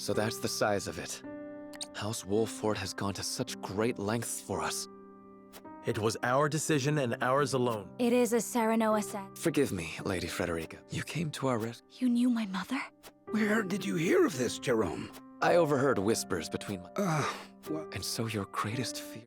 So that's the size of it. House Wolford has gone to such great lengths for us. It was our decision and ours alone. It is as Serenoa said. Forgive me, Lady Frederica. You came to our rescue. You knew my mother? Where did you hear of this, Jerome? I overheard whispers between my... Well... And so your greatest fear...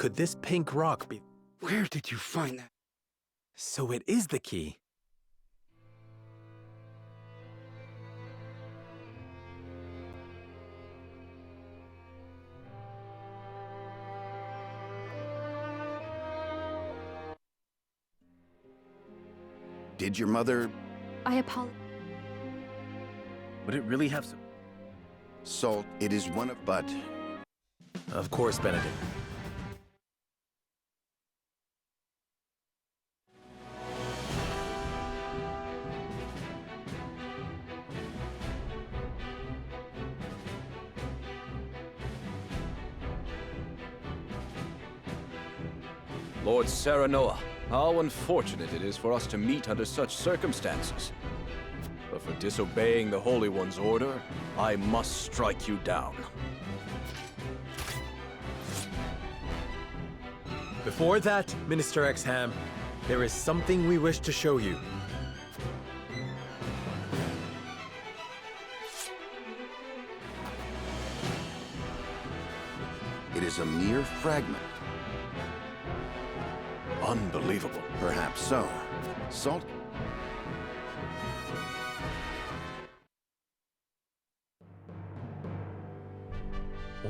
Could this pink rock be... Where did you find that? So it is the key. Did your mother... I apologize. Would it really have some... Salt, it is one of... But... Of course, Benedict. Lord Serenoa, how unfortunate it is for us to meet under such circumstances. But for disobeying the Holy One's order, I must strike you down. Before that, Minister Exham, there is something we wish to show you. It is a mere fragment. Unbelievable. Perhaps so. Salt...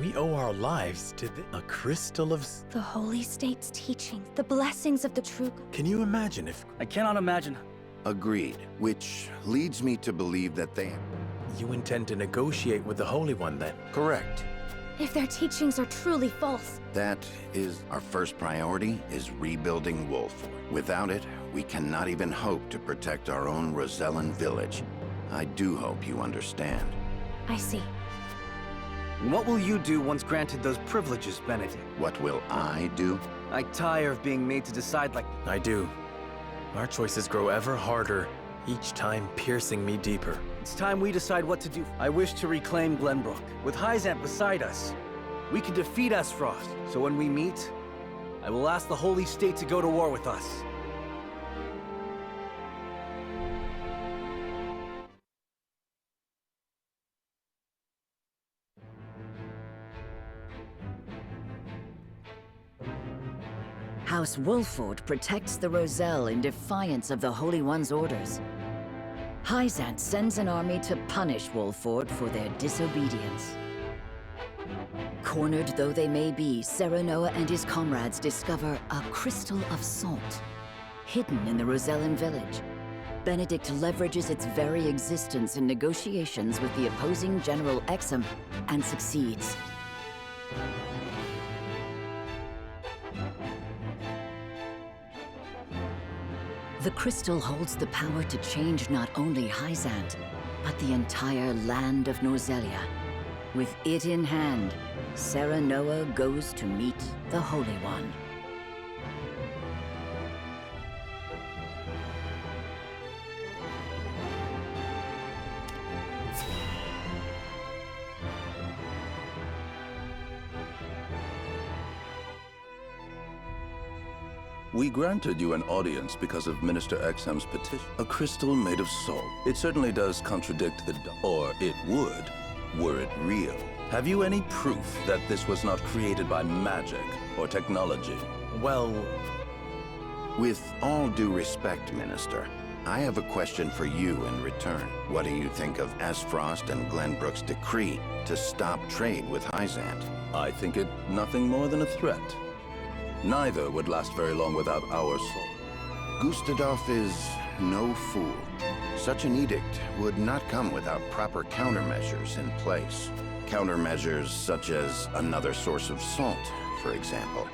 We owe our lives to a crystal of... The Holy State's teachings, the blessings of the true... Can you imagine if... I cannot imagine. Agreed. Which leads me to believe that they... You intend to negotiate with the Holy One, then? Correct. If their teachings are truly false, That is our first priority, is rebuilding Wolford. Without it, we cannot even hope to protect our own Rosellan village. I do hope you understand. I see. What will you do once granted those privileges, Benedict? What will I do? I tire of being made to decide like... I do. Our choices grow ever harder, each time piercing me deeper. It's time we decide what to do. I wish to reclaim Glenbrook. With Hyzant beside us, we can defeat Aesfrost. So when we meet, I will ask the Holy State to go to war with us. House Wolford protects the Roselle in defiance of the Holy One's orders. Hyzant sends an army to punish Wolford for their disobedience. Cornered though they may be, Serenoa and his comrades discover a crystal of salt, hidden in the Rosellan village. Benedict leverages its very existence in negotiations with the opposing General Exham and succeeds. The crystal holds the power to change not only Hyzant, but the entire land of Norzelia. With it in hand, Serenoa goes to meet the Holy One. We granted you an audience because of Minister Exham's petition. A crystal made of salt. It certainly does contradict the... Or it would, were it real. Have you any proof that this was not created by magic or technology? Well, With all due respect, Minister, I have a question for you in return. What do you think of Aesfrost and Glenbrook's decree to stop trade with Hyzant? I think it nothing more than a threat. Neither would last very long without our soul. Gustadolf is no fool. Such an edict would not come without proper countermeasures in place. Countermeasures such as another source of salt, for example.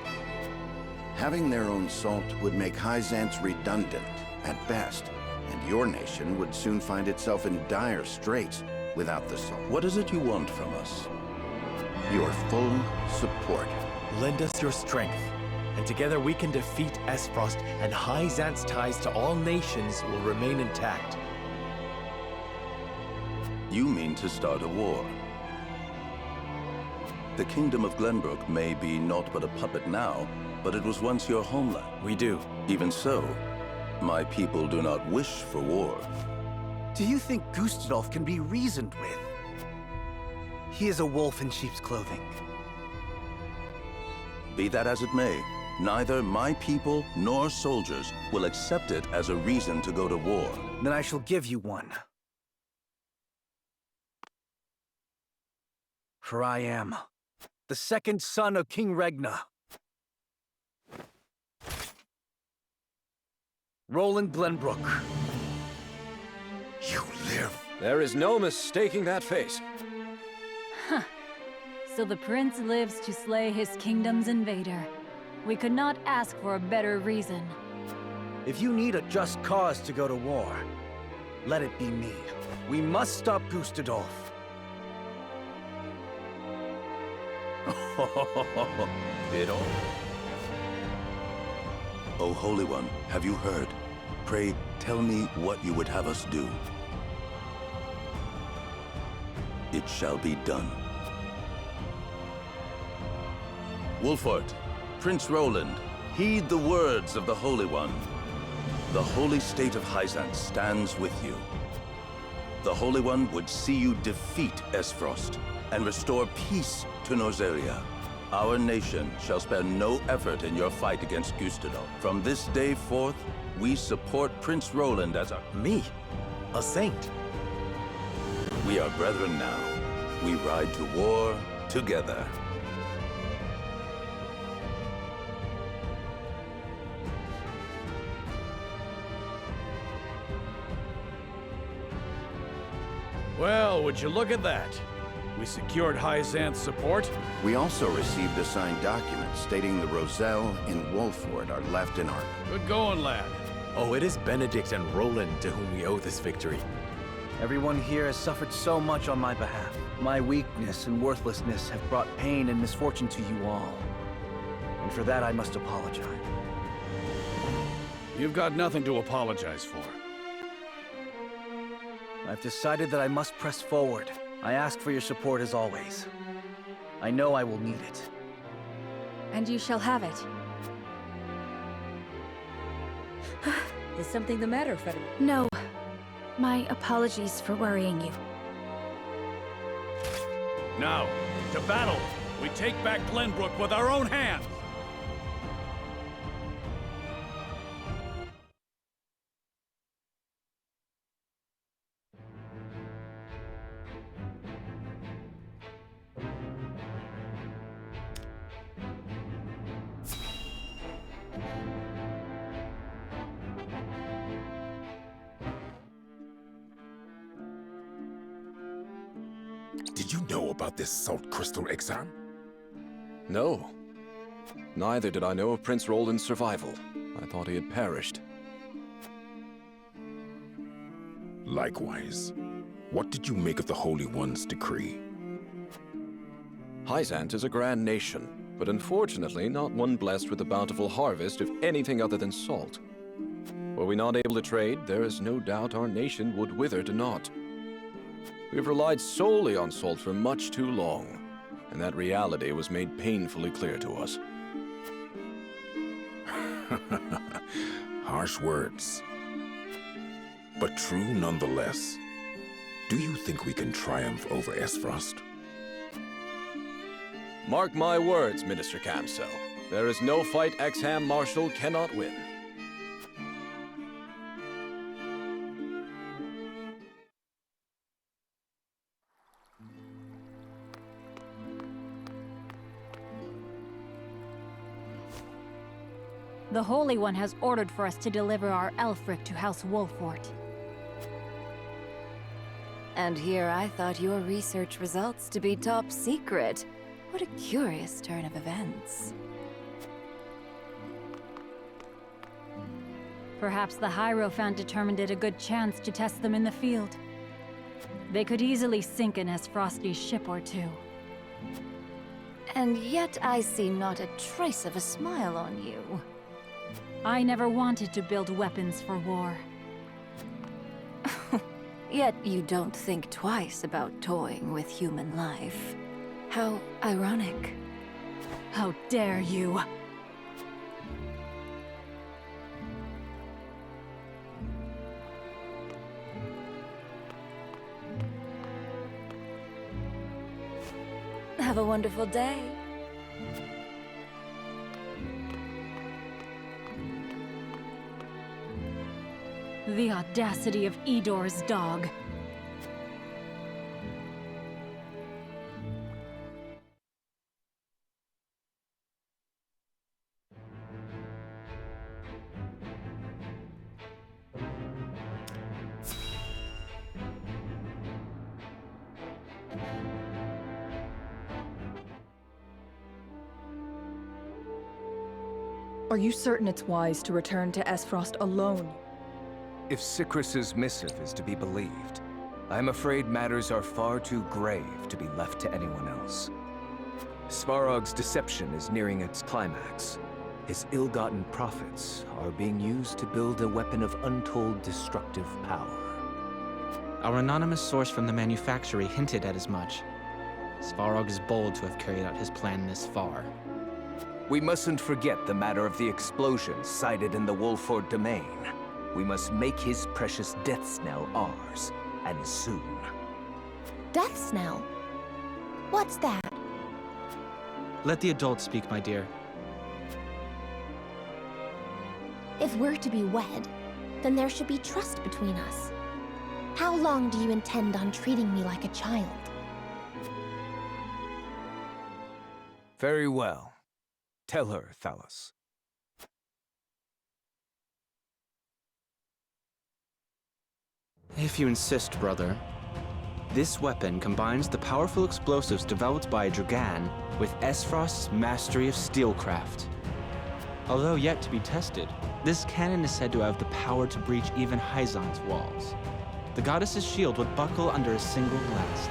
Having their own salt would make Hyzant's redundant, at best, and your nation would soon find itself in dire straits without the salt. What is it you want from us? Your full support. lend us your strength, and together we can defeat Aesfrost, and Hyzant's ties to all nations will remain intact. You mean to start a war? The kingdom of Glenbrook may be naught but a puppet now, but it was once your homeland. We do. Even so, my people do not wish for war. Do you think Gustadolf can be reasoned with? He is a wolf in sheep's clothing. Be that as it may, neither my people nor soldiers will accept it as a reason to go to war. Then I shall give you one. For I am the second son of King Regna. Roland Glenbrook. You live. There is no mistaking that face. So the prince lives to slay his kingdom's invader. We could not ask for a better reason. If you need a just cause to go to war, let it be me. We must stop Gustadolf. It all. O Holy One, have you heard? Pray, tell me what you would have us do. It shall be done. Wolfort, Prince Roland, heed the words of the Holy One. The holy state of Hyzant stands with you. The Holy One would see you defeat Aesfrost and restore peace to Norzelia. Our nation shall spare no effort in your fight against Gustadolf. From this day forth, we support Prince Roland as our... Me? A saint? We are brethren now. We ride to war together. Well, would you look at that? We secured Hyzanth's support. We also received a signed document stating the Roselle and Wolford are left in our... Good going, lad. Oh, it is Benedict and Roland to whom we owe this victory. Everyone here has suffered so much on my behalf. My weakness and worthlessness have brought pain and misfortune to you all. And for that I must apologize. You've got nothing to apologize for. I've decided that I must press forward. I ask for your support as always. I know I will need it. And you shall have it. Is something the matter, Frederick? No. My apologies for worrying you. Now, to battle! We take back Glenbrook with our own hands! Did you know about this salt crystal exam? No. Neither did I know of Prince Roland's survival. I thought he had perished. Likewise. What did you make of the Holy One's decree? Hyzanth is a grand nation, but unfortunately not one blessed with a bountiful harvest of anything other than salt. Were we not able to trade, there is no doubt our nation would wither to naught. We've relied solely on salt for much too long, and that reality was made painfully clear to us. Harsh words, but true nonetheless. Do you think we can triumph over Esfrost? Mark my words, Minister Camsell. There is no fight Exham Marshal cannot win. The Holy One has ordered for us to deliver our Elfric to House Wolfort. And here I thought your research results to be top secret. What a curious turn of events. Perhaps the Hierophant determined it a good chance to test them in the field. They could easily sink an Esfrosti's ship or two. And yet I see not a trace of a smile on you. I never wanted to build weapons for war. Yet you don't think twice about toying with human life. How ironic. How dare you! Have a wonderful day. The audacity of Edor's dog. Are you certain it's wise to return to Esfrost alone? If Sikrus's missive is to be believed, I'm afraid matters are far too grave to be left to anyone else. Svarog's deception is nearing its climax. His ill-gotten profits are being used to build a weapon of untold destructive power. Our anonymous source from the manufactory hinted at as much. Svarog is bold to have carried out his plan this far. We mustn't forget the matter of the explosion sighted in the Wolford domain. We must make his precious death snell ours, and soon. Death Snell? What's that? Let the adults speak, my dear. If we're to be wed, then there should be trust between us. How long do you intend on treating me like a child? Very well. Tell her, Thalos. If you insist, brother. This weapon combines the powerful explosives developed by Dragan with Esfrost's mastery of steelcraft. Although yet to be tested, this cannon is said to have the power to breach even Hyzan's walls. The goddess's shield would buckle under a single blast.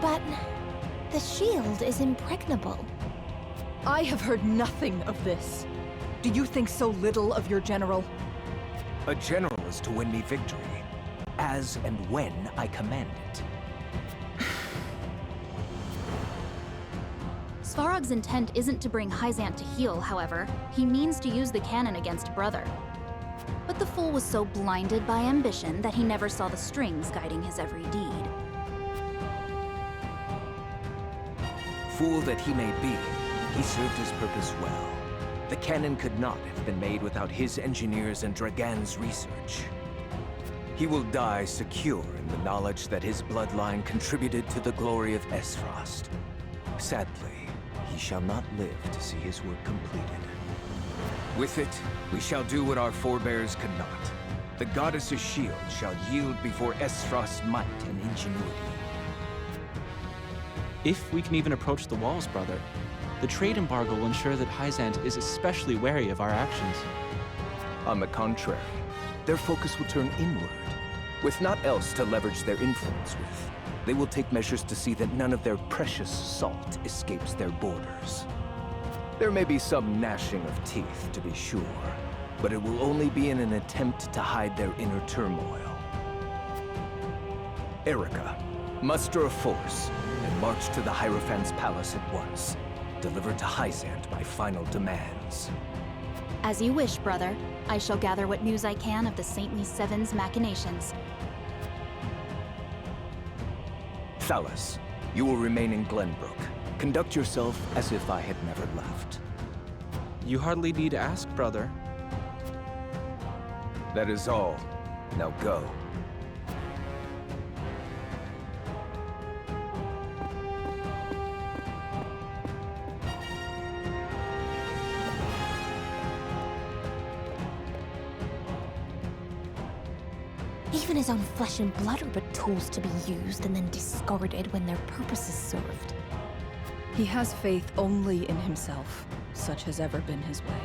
But the shield is impregnable. I have heard nothing of this. Do you think so little of your general? A general is to win me victory, as and when I command it. Svarog's intent isn't to bring Hyzant to heel, however. He means to use the cannon against Brother. But the fool was so blinded by ambition that he never saw the strings guiding his every deed. Fool that he may be, he served his purpose well. The cannon could not have been made without his engineers and Dragan's research. He will die secure in the knowledge that his bloodline contributed to the glory of Esfrost. Sadly, he shall not live to see his work completed. With it, we shall do what our forebears could not. The goddess's shield shall yield before Esfrost's might and ingenuity. If we can even approach the walls, brother, the trade embargo will ensure that Hyzant is especially wary of our actions. On the contrary, their focus will turn inward. With naught else to leverage their influence with, they will take measures to see that none of their precious salt escapes their borders. There may be some gnashing of teeth, to be sure, but it will only be in an attempt to hide their inner turmoil. Erica, muster a force and march to the Hierophant's palace at once. Deliver to Hyzant my final demands. As you wish, brother. I shall gather what news I can of the Saintly Seven's machinations. Thalas, you will remain in Glenbrook. Conduct yourself as if I had never left. You hardly need to ask, brother. That is all. Now go. Even his own flesh and blood are but tools to be used and then discarded when their purpose is served. He has faith only in himself. Such has ever been his way.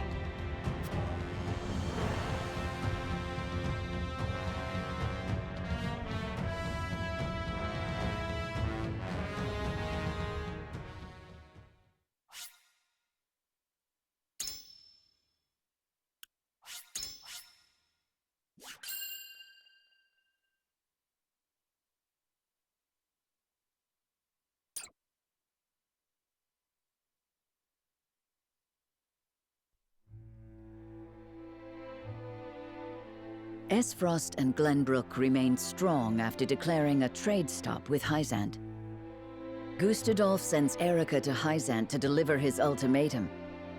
Esfrost and Glenbrook remained strong after declaring a trade stop with Hyzant. Gustadolf sends Erica to Hyzant to deliver his ultimatum,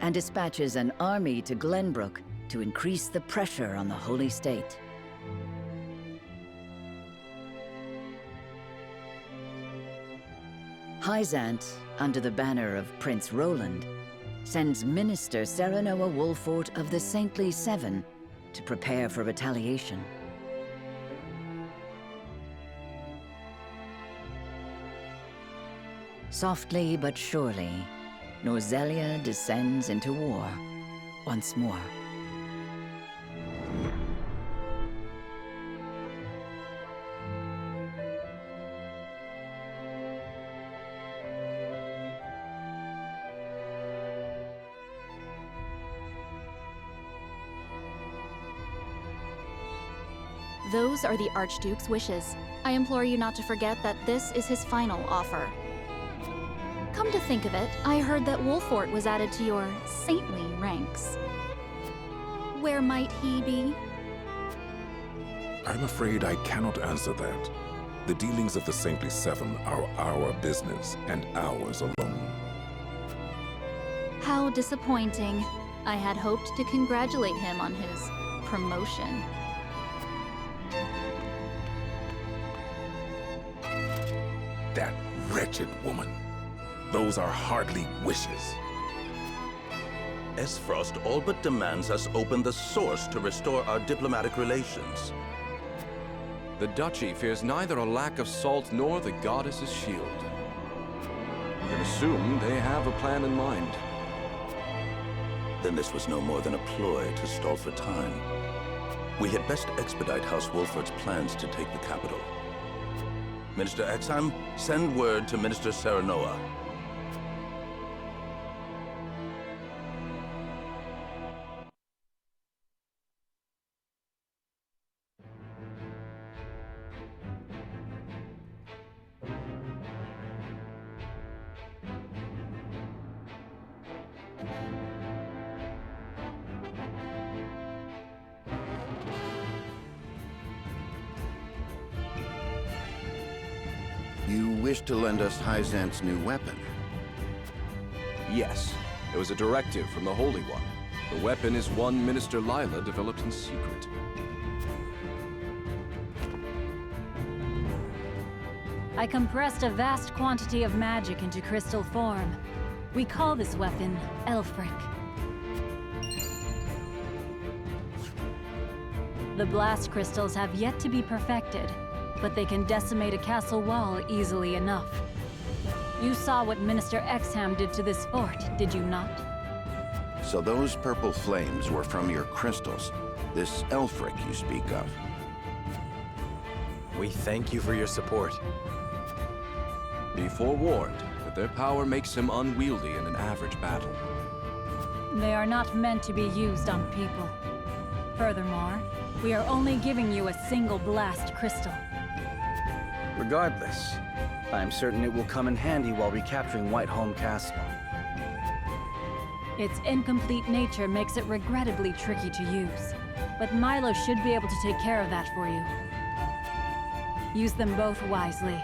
and dispatches an army to Glenbrook to increase the pressure on the Holy State. Hyzant, under the banner of Prince Roland, sends Minister Serenoa Wolfort of the Saintly Seven to prepare for retaliation. Softly but surely, Norzelia descends into war once more. Those are the Archduke's wishes. I implore you not to forget that this is his final offer. Come to think of it, I heard that Wolfort was added to your saintly ranks. Where might he be? I'm afraid I cannot answer that. The dealings of the Saintly Seven are our business, and ours alone. How disappointing. I had hoped to congratulate him on his promotion. That wretched woman. Those are hardly wishes. Esfrost all but demands us open the source to restore our diplomatic relations. The Duchy fears neither a lack of salt nor the goddess's shield. You can assume they have a plan in mind. Then this was no more than a ploy to stall for time. We had best expedite House Wolford's plans to take the capital. Minister Exheim, send word to Minister Serenoa. You wish to lend us Hyzant's new weapon? Yes, it was a directive from the Holy One. The weapon is one Minister Lila developed in secret. I compressed a vast quantity of magic into crystal form. We call this weapon Elfric. The blast crystals have yet to be perfected, but they can decimate a castle wall easily enough. You saw what Minister Exheim did to this fort, did you not? So those purple flames were from your crystals. This Elfric you speak of. We thank you for your support. Be forewarned that their power makes them unwieldy in an average battle. They are not meant to be used on people. Furthermore, we are only giving you a single blast crystal. Regardless, I am certain it will come in handy while recapturing Whiteholm Castle. Its incomplete nature makes it regrettably tricky to use, but Milo should be able to take care of that for you. Use them both wisely.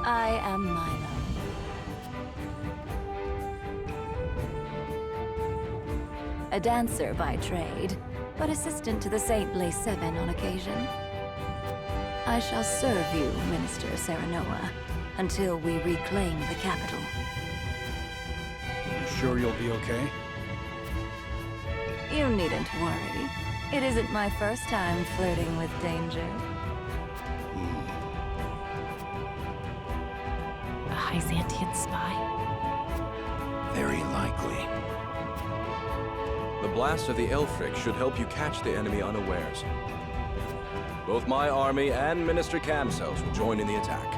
I am Milo. A dancer by trade, but assistant to the saintly Seven on occasion. I shall serve you, Minister Serenoa, until we reclaim the capital. You sure you'll be okay? You needn't worry. It isn't my first time flirting with danger. A Hyzantian spy? Very likely. The blast of the Elfric should help you catch the enemy unawares. Both my army and Minister Camsel's will join in the attack.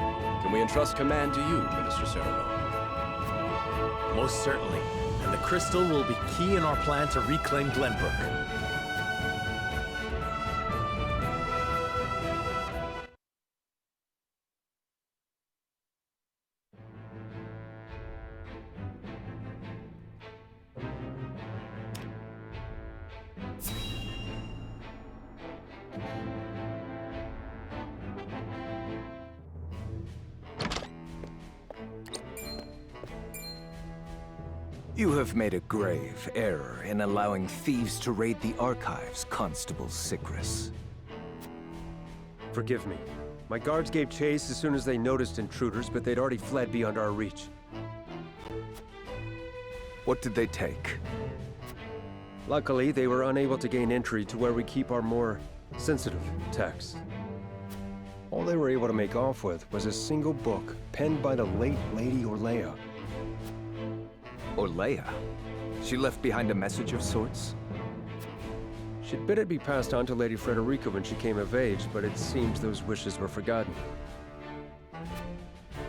Can we entrust command to you, Minister Serenoa? Most certainly. And the crystal will be key in our plan to reclaim Glenbrook. You have made a grave error in allowing thieves to raid the archives, Constable Sigrus. Forgive me. My guards gave chase as soon as they noticed intruders, but they'd already fled beyond our reach. What did they take? Luckily, they were unable to gain entry to where we keep our more sensitive texts. All they were able to make off with was a single book penned by the late Lady Orlea. Orlea? She left behind a message of sorts? She'd bid it be passed on to Lady Frederica when she came of age, but it seems those wishes were forgotten.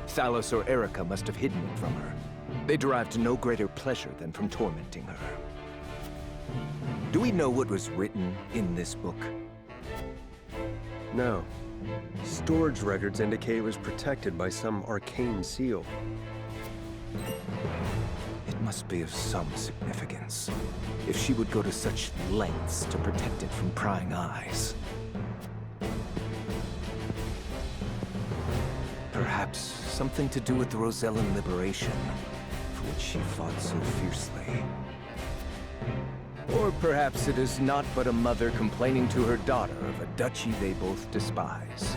Thalos or Erica must have hidden it from her. They derived no greater pleasure than from tormenting her. Do we know what was written in this book? No. Storage records indicate it was protected by some arcane seal. It must be of some significance, if she would go to such lengths to protect it from prying eyes. Perhaps something to do with the Rosellan liberation, for which she fought so fiercely. Or perhaps it is not but a mother complaining to her daughter of a duchy they both despise.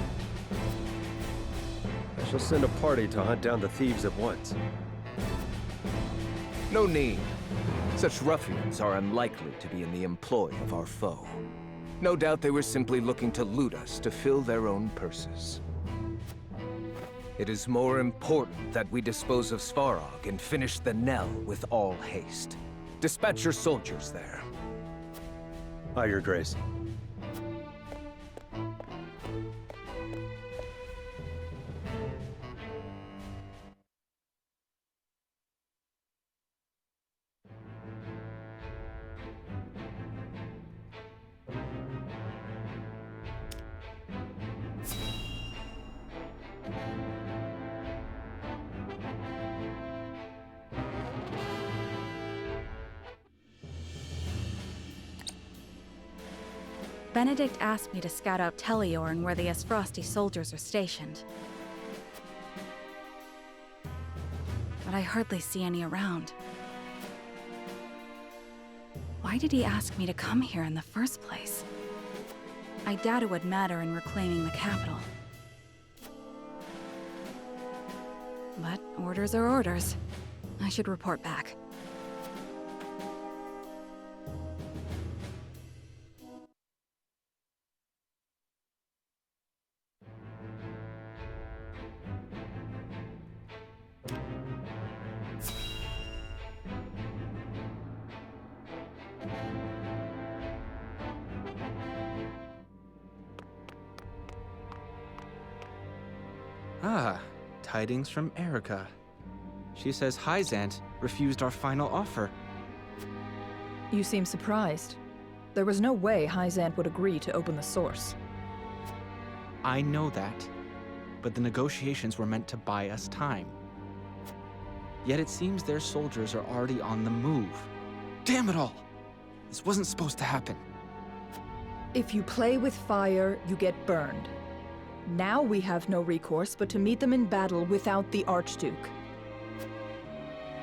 I shall send a party to hunt down the thieves at once. No need. Such ruffians are unlikely to be in the employ of our foe. No doubt they were simply looking to loot us to fill their own purses. It is more important that we dispose of Svarog and finish the Knell with all haste. Dispatch your soldiers there. Aye, Your Grace. Benedict asked me to scout out Teleorn where the Esfrosti soldiers are stationed. But I hardly see any around. Why did he ask me to come here in the first place? I doubt it would matter in reclaiming the capital. But orders are orders. I should report back. Ah, tidings from Erica. She says Hyzant refused our final offer. You seem surprised. There was no way Hyzant would agree to open the source. I know that, but the negotiations were meant to buy us time. Yet it seems their soldiers are already on the move. Damn it all! This wasn't supposed to happen. If you play with fire, you get burned. Now we have no recourse but to meet them in battle without the Archduke.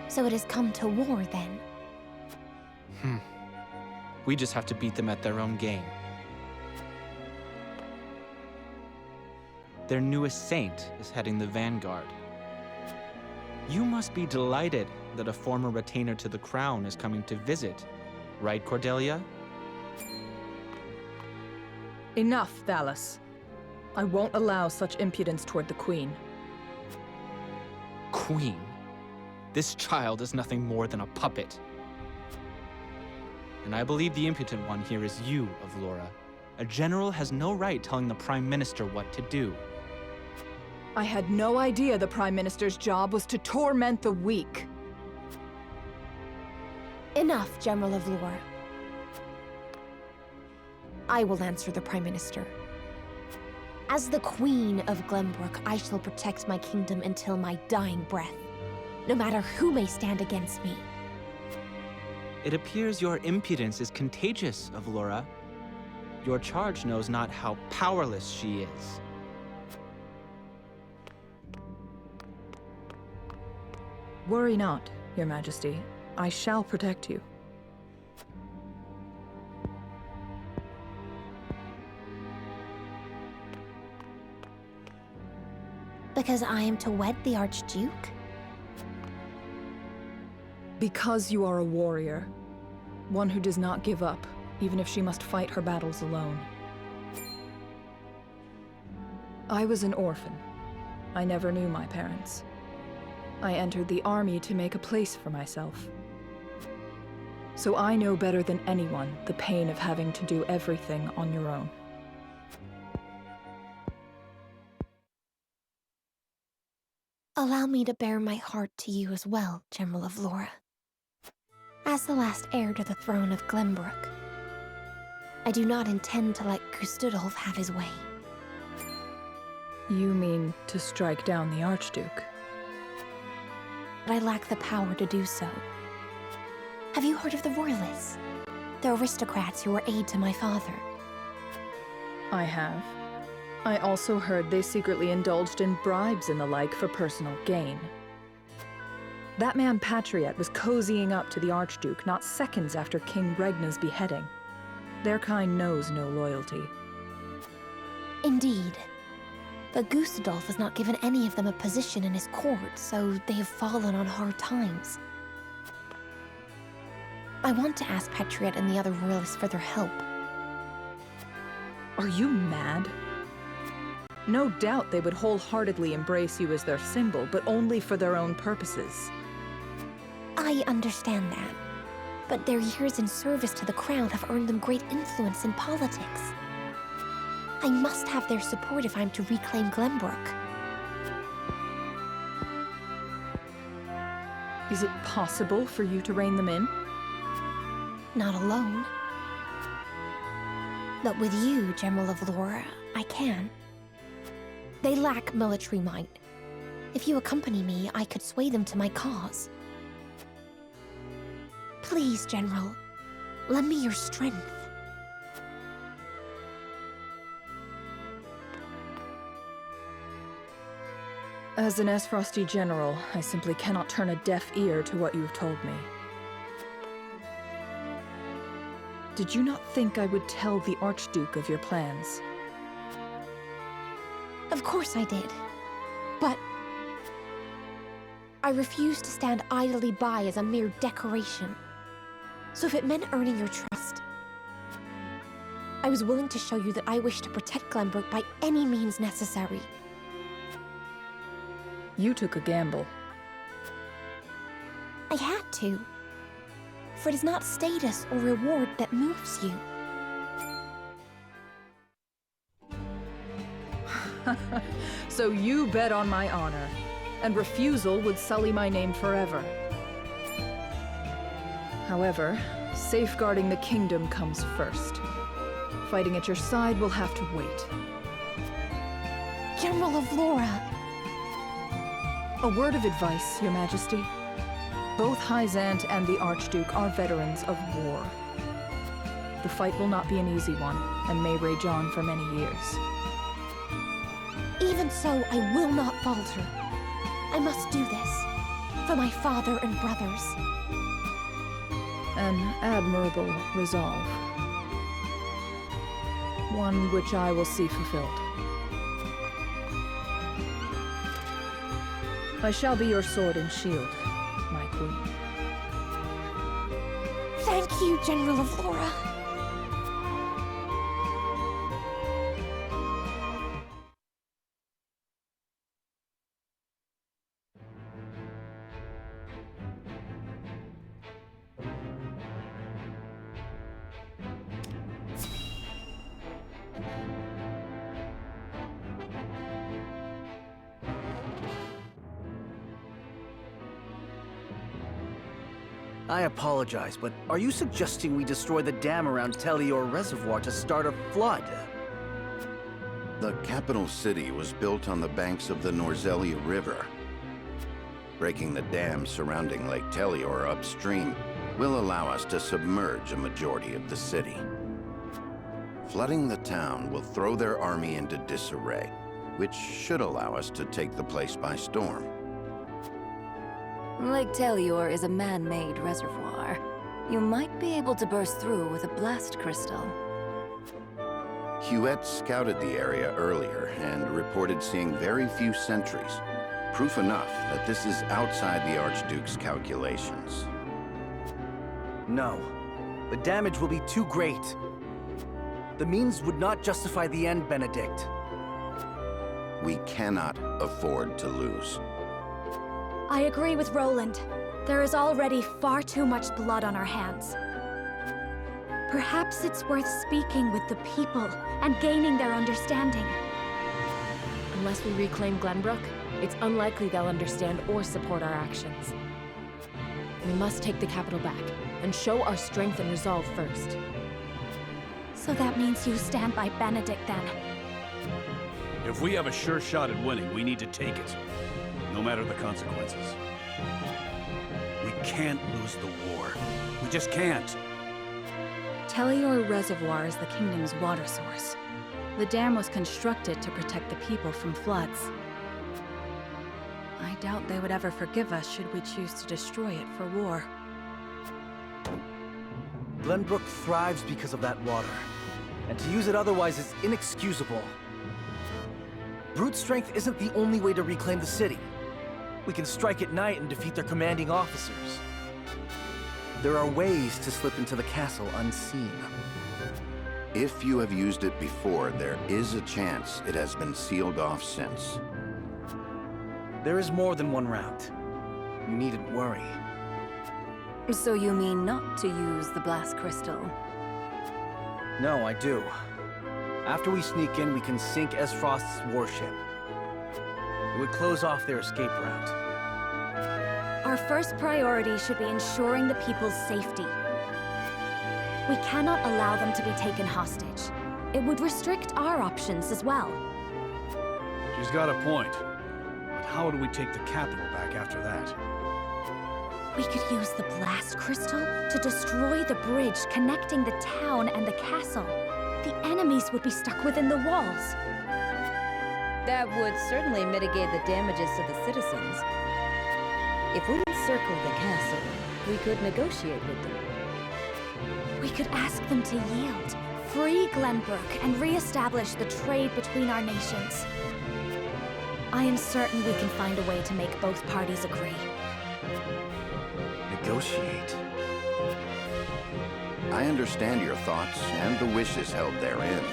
So it has come to war, then? We just have to beat them at their own game. Their newest saint is heading the vanguard. You must be delighted that a former retainer to the crown is coming to visit, right, Cordelia? Enough, Thalas. I won't allow such impudence toward the Queen. Queen? This child is nothing more than a puppet. And I believe the impotent one here is you, Avlora. A general has no right telling the Prime Minister what to do. I had no idea the Prime Minister's job was to torment the weak. Enough, General of Lore. I will answer the Prime Minister. As the Queen of Glenbrook, I shall protect my kingdom until my dying breath, no matter who may stand against me. It appears your impudence is contagious, Avlora. Your charge knows not how powerless she is. Worry not, Your Majesty. I shall protect you. Because I am to wed the Archduke? Because you are a warrior. One who does not give up, even if she must fight her battles alone. I was an orphan. I never knew my parents. I entered the army to make a place for myself. So I know better than anyone the pain of having to do everything on your own. Allow me to bare my heart to you as well, General of Lore. As the last heir to the throne of Glenbrook, I do not intend to let Gustudolf have his way. You mean to strike down the Archduke? But I lack the power to do so. Have you heard of the Royalists? The aristocrats who were aid to my father. I have. I also heard they secretly indulged in bribes and the like for personal gain. That man Patriot was cozying up to the Archduke not seconds after King Regna's beheading. Their kind knows no loyalty. Indeed. But Gustudolf has not given any of them a position in his court, so they have fallen on hard times. I want to ask Patriot and the other royalists for their help. Are you mad? No doubt they would wholeheartedly embrace you as their symbol, but only for their own purposes. I understand that. But their years in service to the crown have earned them great influence in politics. I must have their support if I'm to reclaim Glenbrook. Is it possible for you to rein them in? Not alone. But with you, General of Laura, I can. They lack military might. If you accompany me, I could sway them to my cause. Please, General, lend me your strength. As an Esfrosty general, I simply cannot turn a deaf ear to what you've told me. Did you not think I would tell the Archduke of your plans? Of course I did. But I refuse to stand idly by as a mere decoration. So if it meant earning your trust, I was willing to show you that I wish to protect Glenbrook by any means necessary. You took a gamble. I had to. For it is not status or reward that moves you. So you bet on my honor, and refusal would sully my name forever. However, safeguarding the kingdom comes first. Fighting at your side will have to wait. General of Laura! A word of advice, Your Majesty. Both Hyzant and the Archduke are veterans of war. The fight will not be an easy one, and may rage on for many years. Even so, I will not falter. I must do this, for my father and brothers. An admirable resolve. One which I will see fulfilled. I shall be your sword and shield, my queen. Thank you, General of Laura. I apologize, but are you suggesting we destroy the dam around Telior Reservoir to start a flood? The capital city was built on the banks of the Norzelia River. Breaking the dam surrounding Lake Telior upstream will allow us to submerge a majority of the city. Flooding the town will throw their army into disarray, which should allow us to take the place by storm. Lake Telior is a man-made reservoir. You might be able to burst through with a blast crystal. Huette scouted the area earlier and reported seeing very few sentries. Proof enough that this is outside the Archduke's calculations. No. The damage will be too great. The means would not justify the end, Benedict. We cannot afford to lose. I agree with Roland. There is already far too much blood on our hands. Perhaps it's worth speaking with the people and gaining their understanding. Unless we reclaim Glenbrook, it's unlikely they'll understand or support our actions. We must take the capital back, and show our strength and resolve first. So that means you stand by Benedict, then? If we have a sure shot at winning, we need to take it. No matter the consequences. We can't lose the war. We just can't. Telior Reservoir is the kingdom's water source. The dam was constructed to protect the people from floods. I doubt they would ever forgive us should we choose to destroy it for war. Glenbrook thrives because of that water, and to use it otherwise is inexcusable. Brute strength isn't the only way to reclaim the city. We can strike at night and defeat their commanding officers. There are ways to slip into the castle unseen. If you have used it before, there is a chance it has been sealed off since. There is more than one route. You needn't worry. So you mean not to use the blast crystal? No, I do. After we sneak in, we can sink Esfrost's warship. It would close off their escape route. Our first priority should be ensuring the people's safety. We cannot allow them to be taken hostage. It would restrict our options as well. She's got a point. But how do we take the capital back after that? We could use the blast crystal to destroy the bridge connecting the town and the castle. The enemies would be stuck within the walls. That would certainly mitigate the damages to the citizens. If we encircle the castle, we could negotiate with them. We could ask them to yield, free Glenbrook, and re-establish the trade between our nations. I am certain we can find a way to make both parties agree. Negotiate? I understand your thoughts and the wishes held therein.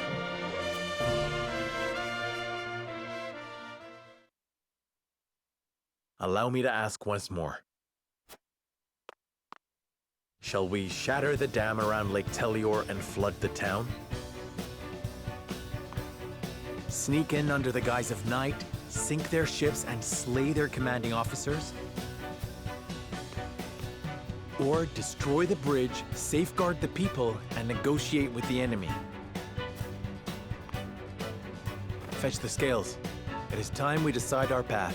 Allow me to ask once more. Shall we shatter the dam around Lake Telior and flood the town? Sneak in under the guise of night, sink their ships, and slay their commanding officers? Or destroy the bridge, safeguard the people, and negotiate with the enemy? Fetch the scales. It is time we decide our path.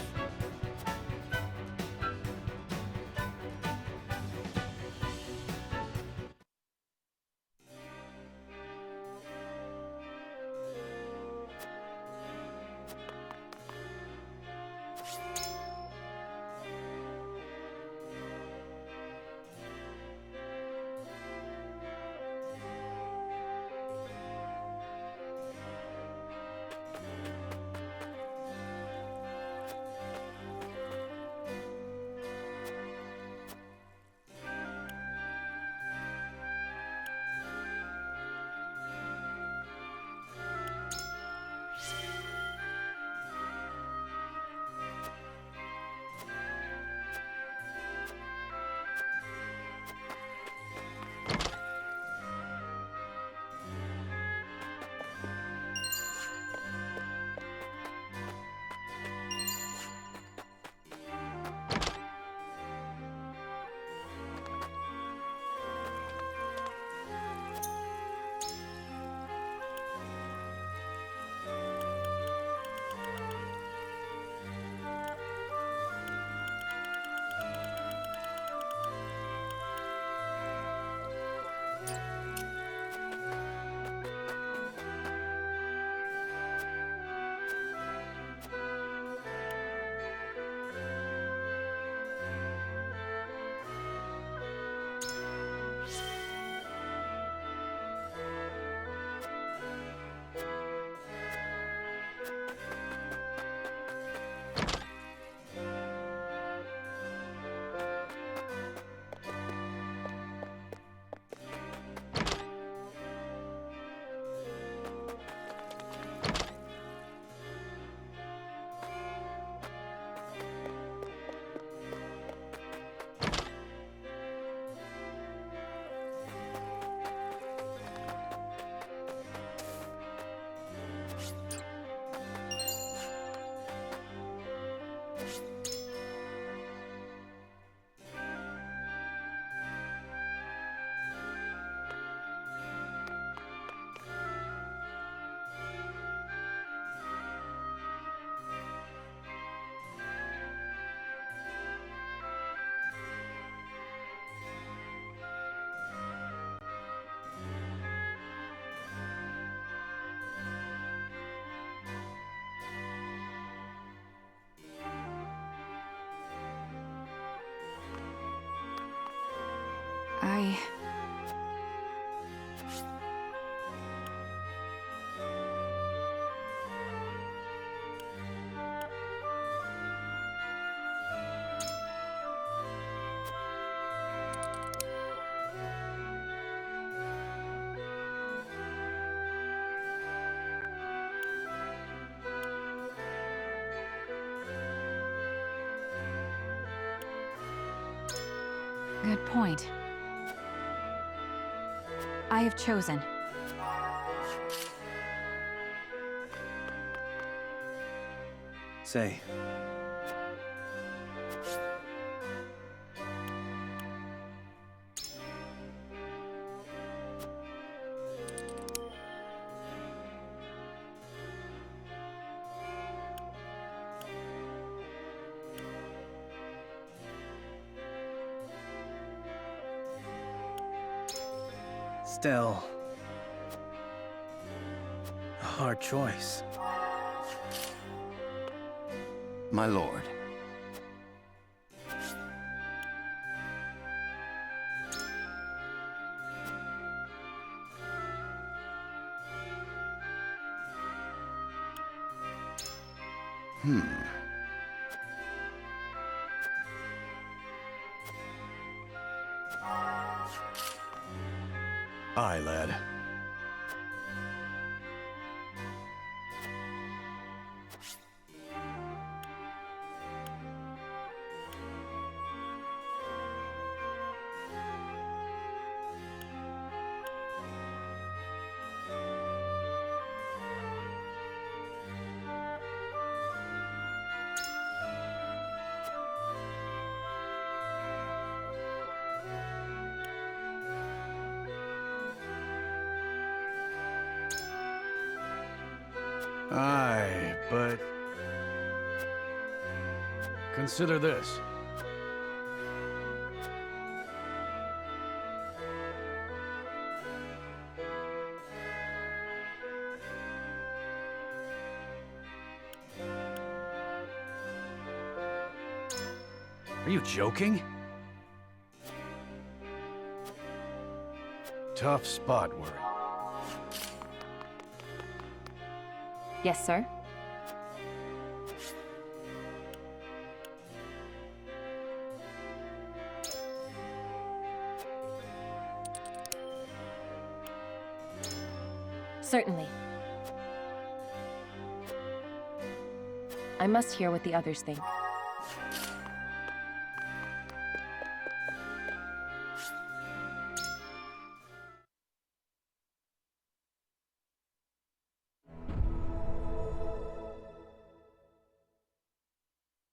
good point. I have chosen. Say. Still, a hard choice. My lord. Aye, lad. Aye, but... consider this. Are you joking? Tough spot we're in. Yes, sir. Certainly. I must hear what the others think.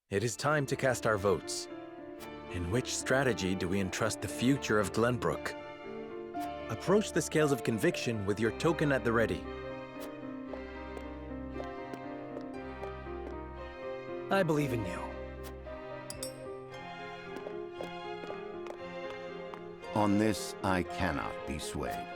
It is time to cast our votes. In which strategy do we entrust the future of Glenbrook? Approach the scales of conviction with your token at the ready. I believe in you. On this, I cannot be swayed.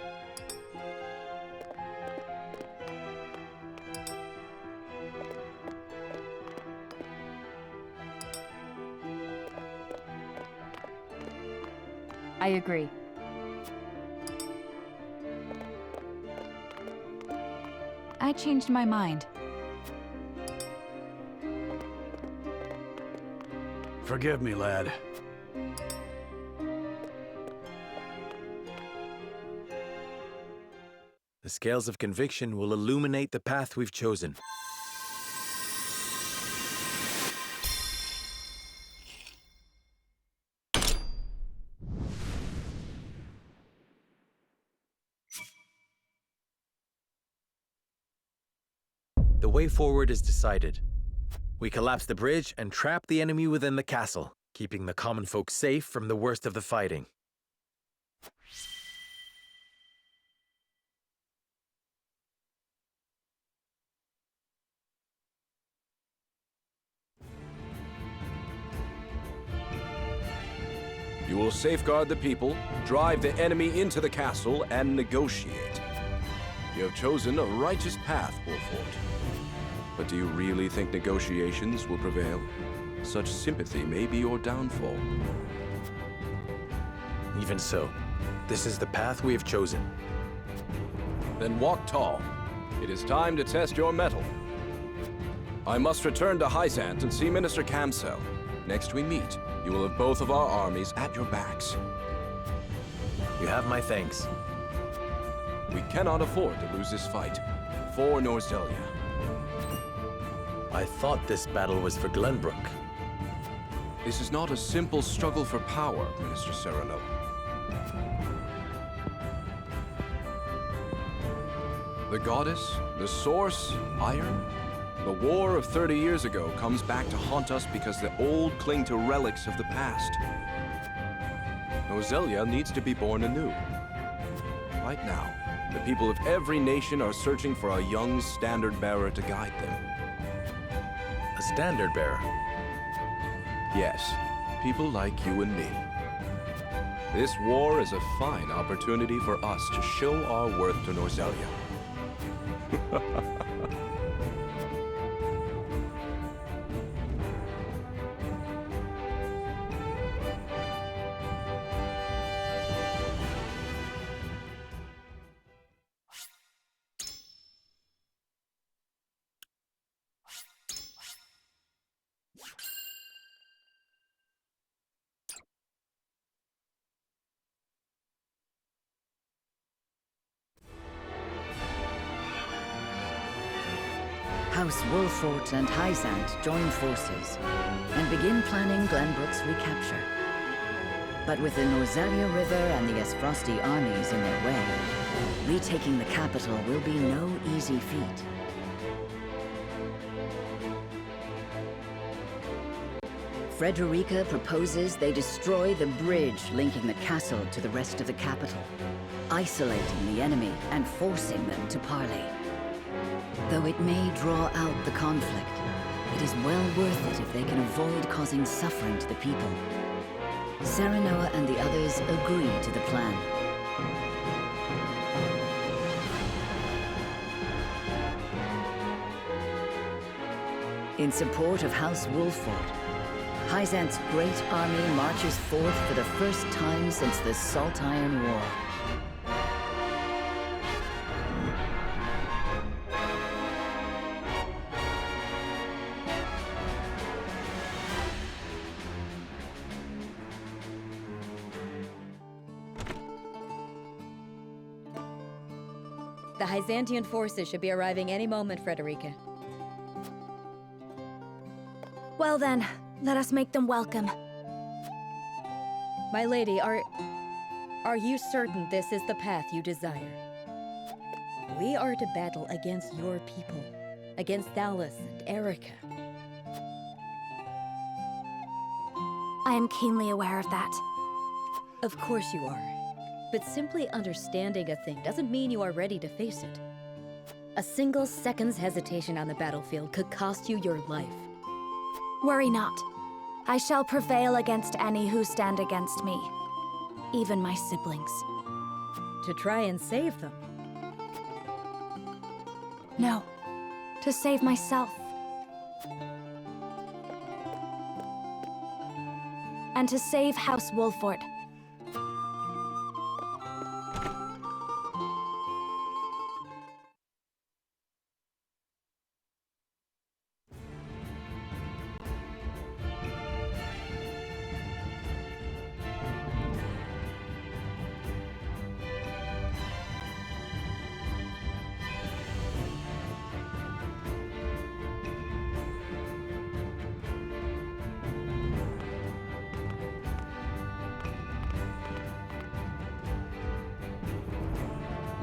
I agree. I changed my mind. Forgive me, lad. The scales of conviction will illuminate the path we've chosen. The way forward is decided. We collapse the bridge and trap the enemy within the castle, keeping the common folk safe from the worst of the fighting. You will safeguard the people, drive the enemy into the castle, and negotiate. You have chosen a righteous path, Wolfort. But do you really think negotiations will prevail? Such sympathy may be your downfall. Even so, this is the path we have chosen. Then walk tall. It is time to test your mettle. I must return to Hyzant and see Minister Camsell. Next we meet, you will have both of our armies at your backs. You have my thanks. We cannot afford to lose this fight. For Norzelia. I thought this battle was for Glenbrook. This is not a simple struggle for power, Minister Serenoa. The goddess, the source, iron? The war of 30 years ago comes back to haunt us because the old cling to relics of the past. Nozelia needs to be born anew. Right now, the people of every nation are searching for a young standard-bearer to guide them. A standard-bearer? Yes, people like you and me. This war is a fine opportunity for us to show our worth to Nozelia. House Wolfort and Hyzant join forces and begin planning Glenbrook's recapture. But with the Nozelia River and the Esfrosti armies in their way, retaking the capital will be no easy feat. Frederica proposes they destroy the bridge linking the castle to the rest of the capital, isolating the enemy and forcing them to parley. Though it may draw out the conflict, it is well worth it if they can avoid causing suffering to the people. Serenoa and the others agree to the plan. In support of House Wolfort, Hyzant's great army marches forth for the first time since the Salt Iron War. The Hyzantian forces should be arriving any moment, Frederica. Well then, let us make them welcome. My lady, are you certain this is the path you desire? We are to battle against your people, against Thalos and Erica. I am keenly aware of that. Of course you are. But simply understanding a thing doesn't mean you are ready to face it. A single second's hesitation on the battlefield could cost you your life. Worry not. I shall prevail against any who stand against me. Even my siblings. To try and save them? No. To save myself. And to save House Wolfort.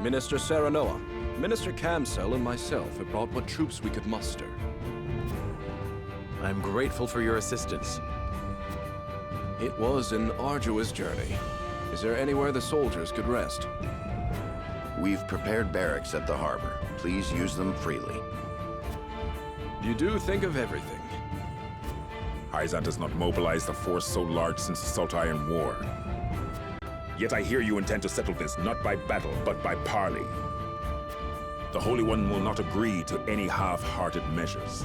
Minister Serenoa, Minister Camsel, and myself have brought what troops we could muster. I'm grateful for your assistance. It was an arduous journey. Is there anywhere the soldiers could rest? We've prepared barracks at the harbor. Please use them freely. You do think of everything. Hyzant has not mobilized a force so large since the Salt Iron War. Yet I hear you intend to settle this not by battle, but by parley. The Holy One will not agree to any half-hearted measures.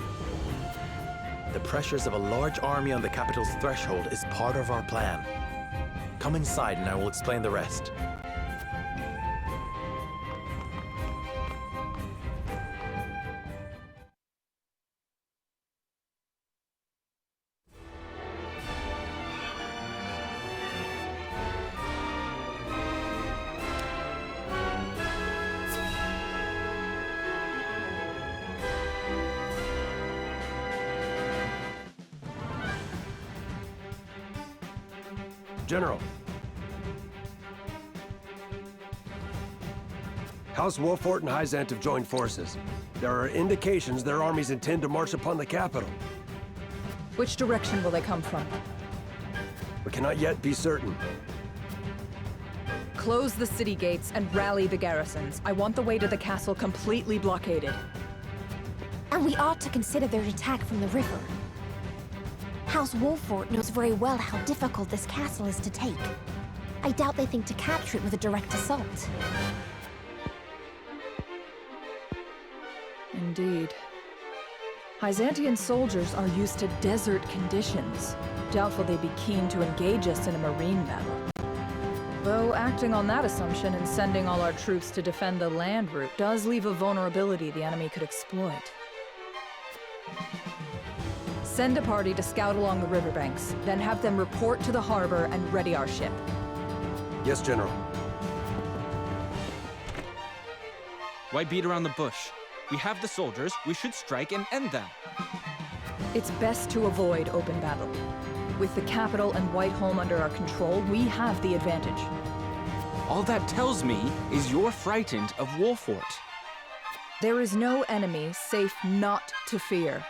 The pressures of a large army on the capital's threshold is part of our plan. Come inside and I will explain the rest. General. House Wolfort and Hyzant have joined forces. There are indications their armies intend to march upon the capital. Which direction will they come from? We cannot yet be certain. Close the city gates and rally the garrisons. I want the way to the castle completely blockaded. And we ought to consider their attack from the river. House Wolfort knows very well how difficult this castle is to take. I doubt they think to capture it with a direct assault. Indeed. Hyzantian soldiers are used to desert conditions. Doubtful they'd be keen to engage us in a marine battle. Though acting on that assumption and sending all our troops to defend the land route does leave a vulnerability the enemy could exploit. Send a party to scout along the riverbanks, then have them report to the harbor and ready our ship. Yes, General. Why beat around the bush? We have the soldiers, we should strike and end them. It's best to avoid open battle. With the capital and Whiteholm under our control, we have the advantage. All that tells me is you're frightened of Wolfort. There is no enemy safe not to fear.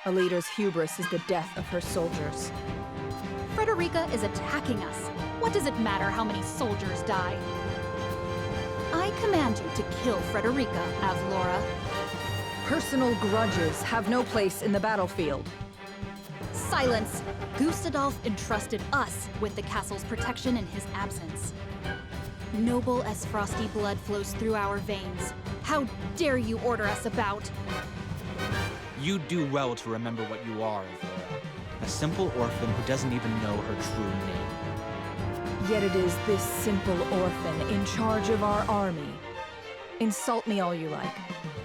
A leader's hubris is the death of her soldiers. Frederica is attacking us. What does it matter how many soldiers die? I command you to kill Frederica, Avlora. Personal grudges have no place in the battlefield. Silence! Gustadolf entrusted us with the castle's protection in his absence. Noble as frosty blood flows through our veins. How dare you order us about? You do well to remember what you are, Avlora. A simple orphan who doesn't even know her true name. Yet it is this simple orphan in charge of our army. Insult me all you like.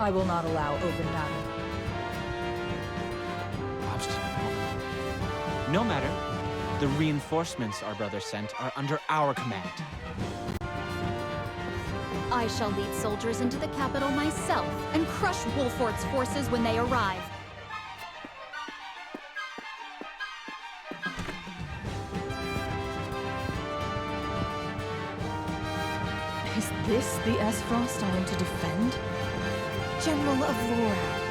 I will not allow open battle. No matter. The reinforcements our brother sent are under our command. I shall lead soldiers into the capital myself and crush Wolfort's forces when they arrive. Is this the Esfrost I am to defend? General Avlora.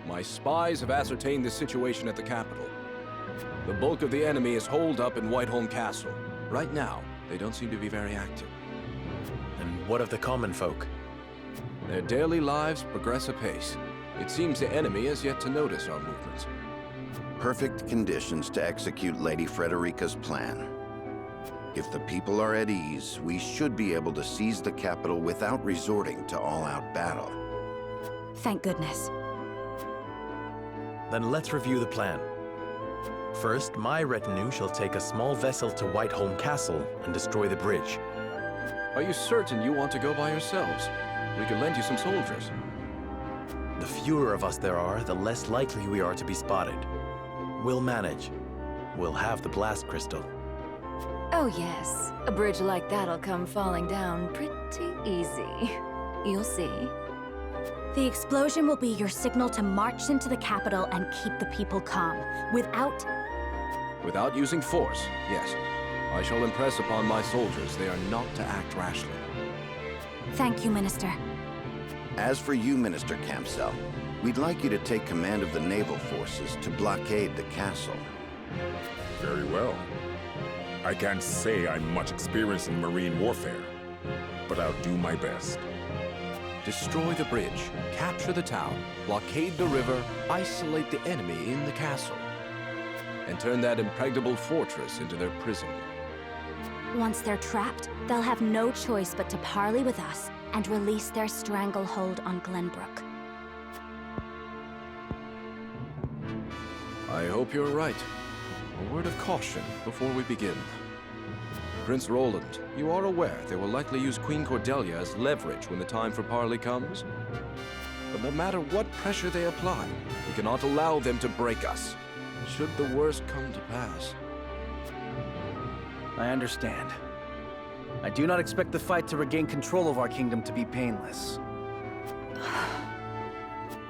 My spies have ascertained the situation at the capital. The bulk of the enemy is holed up in Whiteholm Castle. Right now, they don't seem to be very active. And what of the common folk? Their daily lives progress apace. It seems the enemy has yet to notice our movements. Perfect conditions to execute Lady Frederica's plan. If the people are at ease, we should be able to seize the capital without resorting to all-out battle. Thank goodness. Then let's review the plan. First, my retinue shall take a small vessel to Whiteholm Castle and destroy the bridge. Are you certain you want to go by yourselves? We could lend you some soldiers. The fewer of us there are, the less likely we are to be spotted. We'll manage. We'll have the blast crystal. Oh yes, a bridge like that'll come falling down pretty easy. You'll see. The explosion will be your signal to march into the capital and keep the people calm. Without using force, yes. I shall impress upon my soldiers they are not to act rashly. Thank you, Minister. As for you, Minister Campsell, we'd like you to take command of the naval forces to blockade the castle. Very well. I can't say I'm much experienced in marine warfare, but I'll do my best. Destroy the bridge, capture the town, blockade the river, isolate the enemy in the castle, and turn that impregnable fortress into their prison. Once they're trapped, they'll have no choice but to parley with us and release their stranglehold on Glenbrook. I hope you're right. A word of caution before we begin. Prince Roland, you are aware they will likely use Queen Cordelia as leverage when the time for parley comes? But no matter what pressure they apply, we cannot allow them to break us, should the worst come to pass. I understand. I do not expect the fight to regain control of our kingdom to be painless.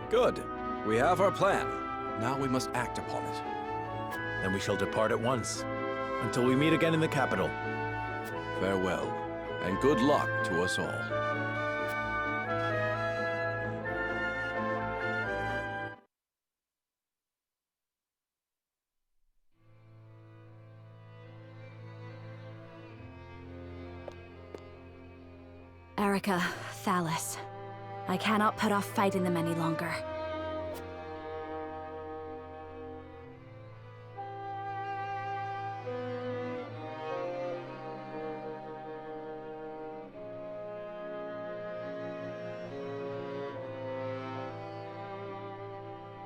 Good. We have our plan. Now we must act upon it. Then we shall depart at once, until we meet again in the capital. Farewell, and good luck to us all. Erica, Thalis, I cannot put off fighting them any longer.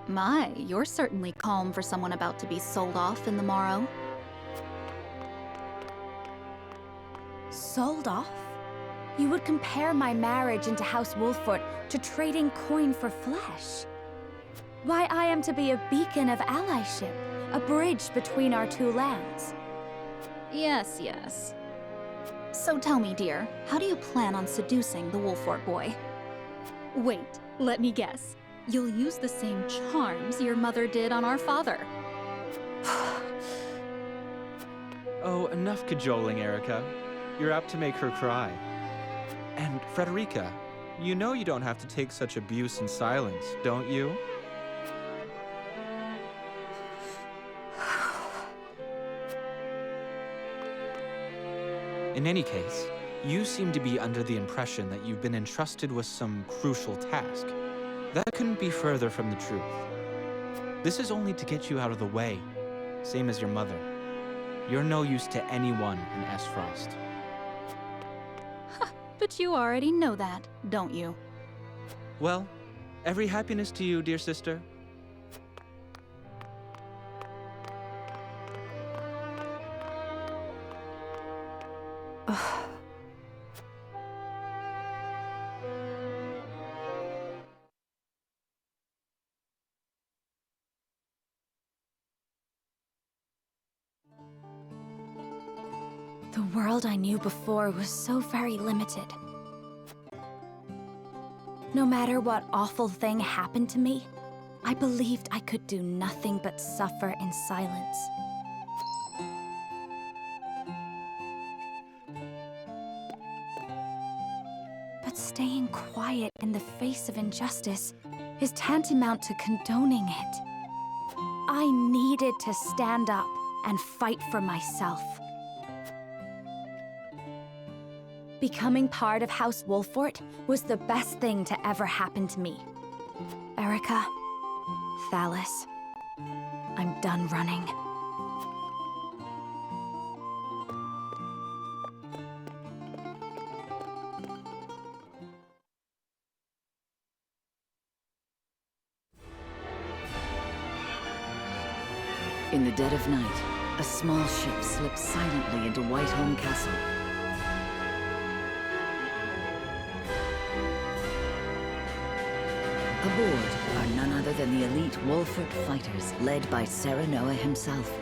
My, you're certainly calm for someone about to be sold off in the morrow. Sold off? You would compare my marriage into House Wolfort to trading coin for flesh? Why, I am to be a beacon of allyship, a bridge between our two lands. Yes, yes. So tell me, dear, how do you plan on seducing the Wolfort boy? Wait, let me guess. You'll use the same charms your mother did on our father. Oh, enough cajoling, Erica. You're apt to make her cry. And Frederica, you know you don't have to take such abuse in silence, don't you? In any case, you seem to be under the impression that you've been entrusted with some crucial task. That couldn't be further from the truth. This is only to get you out of the way, same as your mother. You're no use to anyone in Esfrost. But you already know that, don't you? Well, every happiness to you, dear sister. The world I knew before was so very limited. No matter what awful thing happened to me, I believed I could do nothing but suffer in silence. But staying quiet in the face of injustice is tantamount to condoning it. I needed to stand up and fight for myself. Becoming part of House Wolfort was the best thing to ever happen to me. Erica, Thalis, I'm done running. In the dead of night, a small ship slips silently into Whiteholm Castle. Aboard are none other than the elite Wolfort fighters led by Serenoa himself.